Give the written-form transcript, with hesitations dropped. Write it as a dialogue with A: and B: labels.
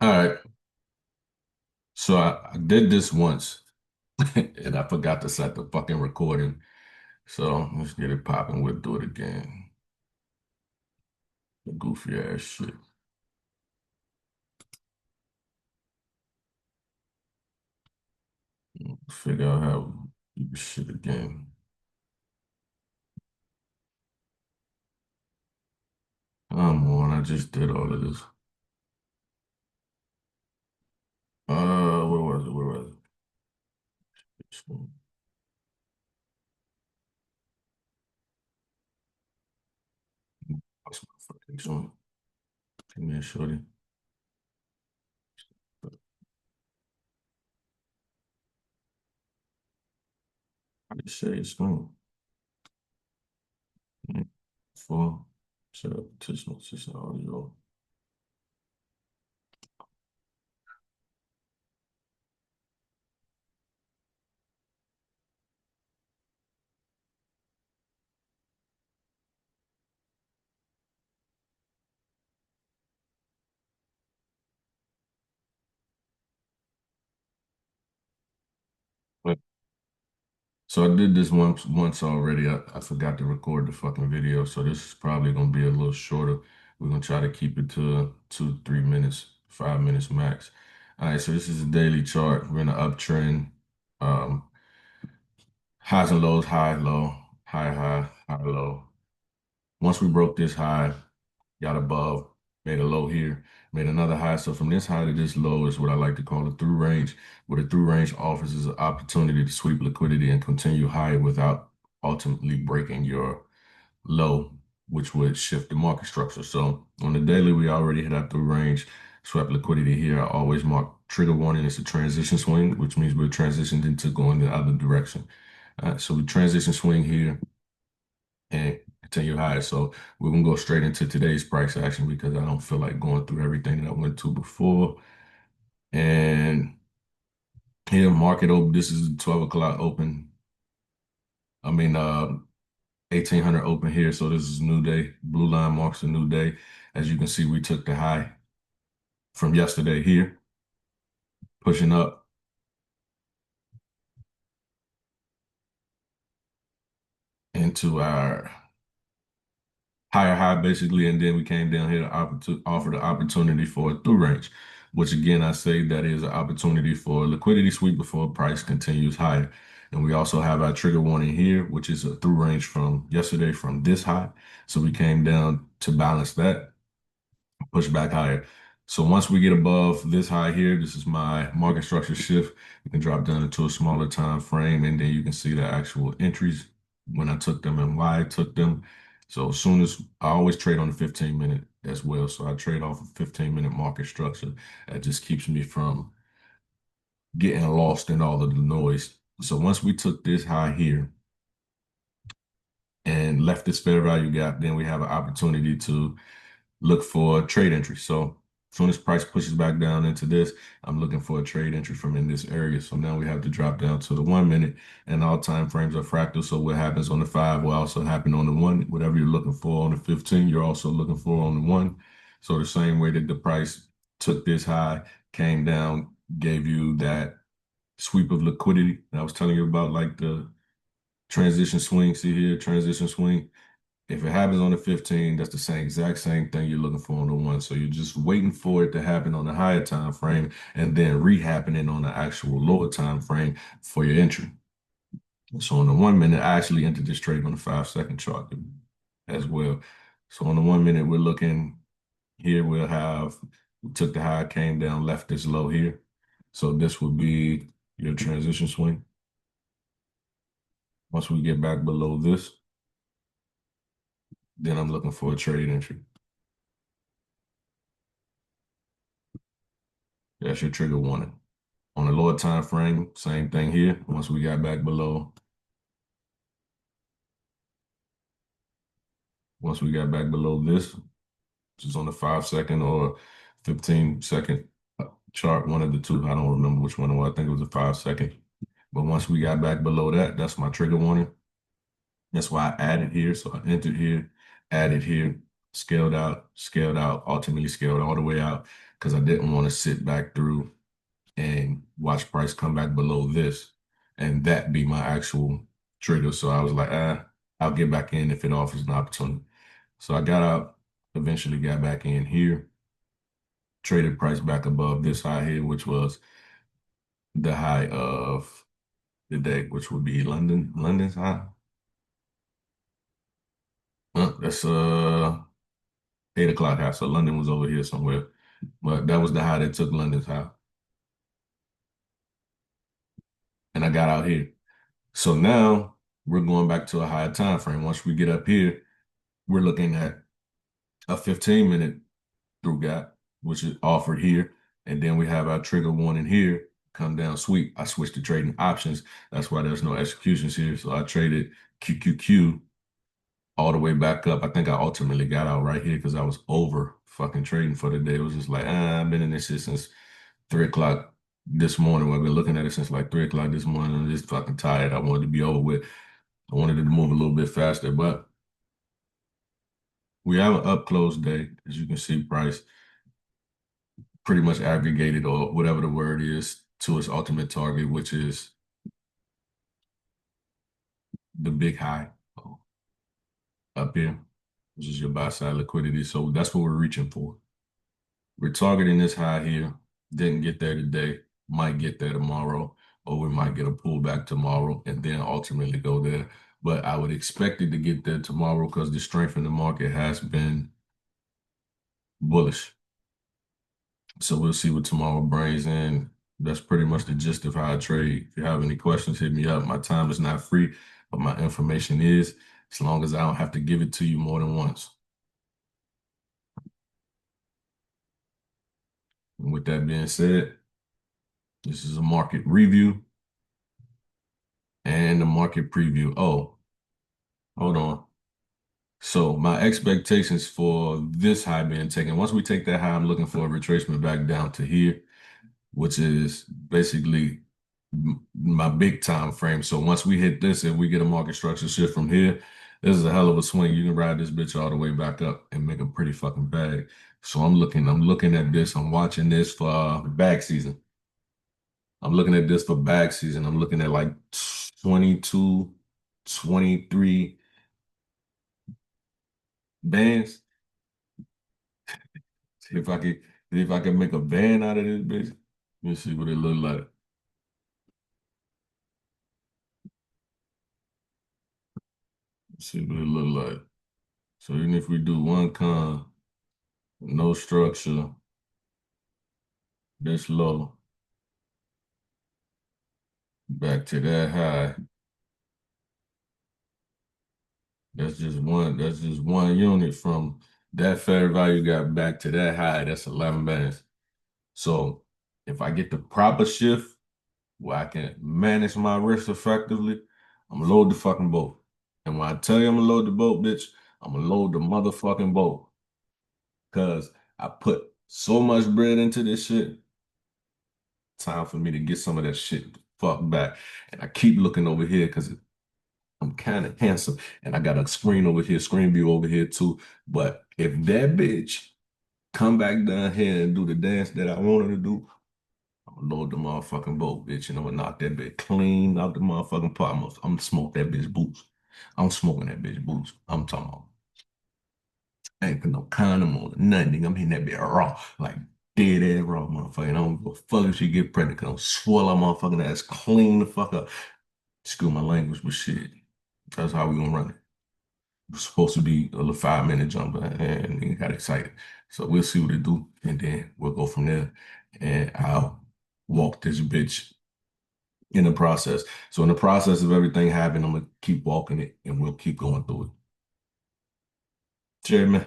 A: All right. So I did this once and I forgot to set the fucking recording. So let's get it popping. We'll do it again. The goofy ass shit. Figure out how to do this shit again. Come on, I just did all of this. Where was it? Where was it? This one. What's my fucking joint? Give me a shorty. I just say it's going. Four. Set up petition system audio. So I did this once already. I forgot to record the fucking video, so this is probably gonna be a little shorter. We're gonna try to keep it to 2, 3 minutes, 5 minutes max. All right, so this is a daily chart. We're in an uptrend. Um, Highs and lows, high, low, high, high, low. Once we broke this high, got above, made a low here, made another high. So from this high to this low is what I like to call a through range. What a through range offers is an opportunity to sweep liquidity and continue higher without ultimately breaking your low, which would shift the market structure. So on the daily, we already hit our through range, swept liquidity here. I always mark trigger warning. It's a transition swing, which means we're transitioned into going the other direction. So we transition swing here and continue higher. So we're gonna go straight into today's price action because I don't feel like going through everything that I went to before. And here, market open. This is 12 o'clock open. I mean, 1800 open here. So this is a new day. Blue line marks a new day. As you can see, we took the high from yesterday here, pushing up into our higher high basically, and then we came down here to offer the opportunity for a through range, which again I say that is an opportunity for a liquidity sweep before price continues higher. And we also have our trigger warning here, which is a through range from yesterday from this high. So we came down to balance that, push back higher. So once we get above this high here, this is my market structure shift. You can drop down into a smaller time frame, and then you can see the actual entries when I took them and why I took them. So as soon as I always trade on the 15-minute as well. So I trade off a 15-minute market structure. That just keeps me from getting lost in all of the noise. So once we took this high here and left this fair value gap, then we have an opportunity to look for a trade entry. So as soon as price pushes back down into this, I'm looking for a trade entry from in this area. So now we have to drop down to the 1 minute, and all time frames are fractal. So what happens on the 5 will also happen on the 1. Whatever you're looking for on the 15, you're also looking for on the 1. So the same way that the price took this high, came down, gave you that sweep of liquidity that I was telling you about, like the transition swing. See here, transition swing. If it happens on the 15, that's the same exact same thing you're looking for on the 1. So you're just waiting for it to happen on the higher time frame and then re-happening on the actual lower time frame for your entry. So on the 1 minute, I actually entered this trade on the 5 second chart as well. So on the 1 minute, we're looking here, we took the high, came down, left this low here. So this would be your transition swing. Once we get back below this, then I'm looking for a trade entry. That's your trigger warning. On the lower time frame, same thing here. Once we got back below, once we got back below this, which is on the 5 second or 15 second chart, one of the two. I don't remember which one it was. I think it was a 5 second. But once we got back below that, that's my trigger warning. That's why I added here. So I entered here, added here. scaled out, ultimately scaled all the way out because I didn't want to sit back through and watch price come back below this and that be my actual trigger. So I was like, I'll get back in if it offers an opportunity. So I got out, eventually got back in here, traded price back above this high here, which was the high of the day, which would be London's high. That's 8 o'clock high. So London was over here somewhere. But that was the high that took London's high. And I got out here. So now we're going back to a higher time frame. Once we get up here, we're looking at a 15-minute through gap, which is offered here. And then we have our trigger warning here, come down sweep. I switched to trading options. That's why there's no executions here. So I traded QQQ all the way back up. I think I ultimately got out right here because I was over fucking trading for the day. It was just like, I've been in this shit since 3 o'clock this morning. I've been looking at it since like 3 o'clock this morning. I'm just fucking tired. I wanted to be over with. I wanted it to move a little bit faster, but we have an up close day. As you can see, price pretty much aggregated or whatever the word is to its ultimate target, which is the big high up here, which is your buy side liquidity. So that's what we're reaching for. We're targeting this high here. Didn't get there today. Might get there tomorrow, or we might get a pullback tomorrow and then ultimately go there. But I would expect it to get there tomorrow because the strength in the market has been bullish. So we'll see what tomorrow brings in. That's pretty much the gist of how I trade. If you have any questions, hit me up. My time is not free, but my information is, as long as I don't have to give it to you more than once. And with that being said, this is a market review and a market preview. Oh, hold on. So my expectations for this high being taken, once we take that high, I'm looking for a retracement back down to here, which is basically my big time frame. So once we hit this and we get a market structure shift from here, this is a hell of a swing. You can ride this bitch all the way back up and make a pretty fucking bag. So I'm looking at this. I'm watching this for bag season. I'm looking at this for bag season. I'm looking at like 22, 23 bands. See if I can make a band out of this bitch. Let me see what it look like. Let's see what it look like. So even if we do one con, no structure, this low, back to that high. That's just one unit from that fair value got back to that high. That's 11 bands. So if I get the proper shift where I can manage my risk effectively, I'm gonna load the fucking boat. And when I tell you I'm gonna load the boat, bitch, I'm gonna load the motherfucking boat. Cause I put so much bread into this shit. Time for me to get some of that shit the fuck back. And I keep looking over here because I'm kind of handsome. And I got a screen over here, screen view over here too. But if that bitch come back down here and do the dance that I wanted to do, I'm gonna load the motherfucking boat, bitch, and I'm gonna knock that bitch clean out the motherfucking pot. I'm gonna smoke that bitch boots. I'm smoking that bitch boots. I'm talking about. I ain't put no condom on nothing, nigga. I'm hitting that bitch raw, like dead ass raw, motherfucker. And I don't give a fuck if she get pregnant, cause I'm swallow her motherfucking ass clean the fuck up. Screw my language, but shit. That's how we gonna run it. It's supposed to be a little 5 minute jump, and he got excited. So we'll see what it do, and then we'll go from there. And I'll walk this bitch in the process. So in the process of everything happening, I'm gonna keep walking it, and we'll keep going through it. Cheers, man.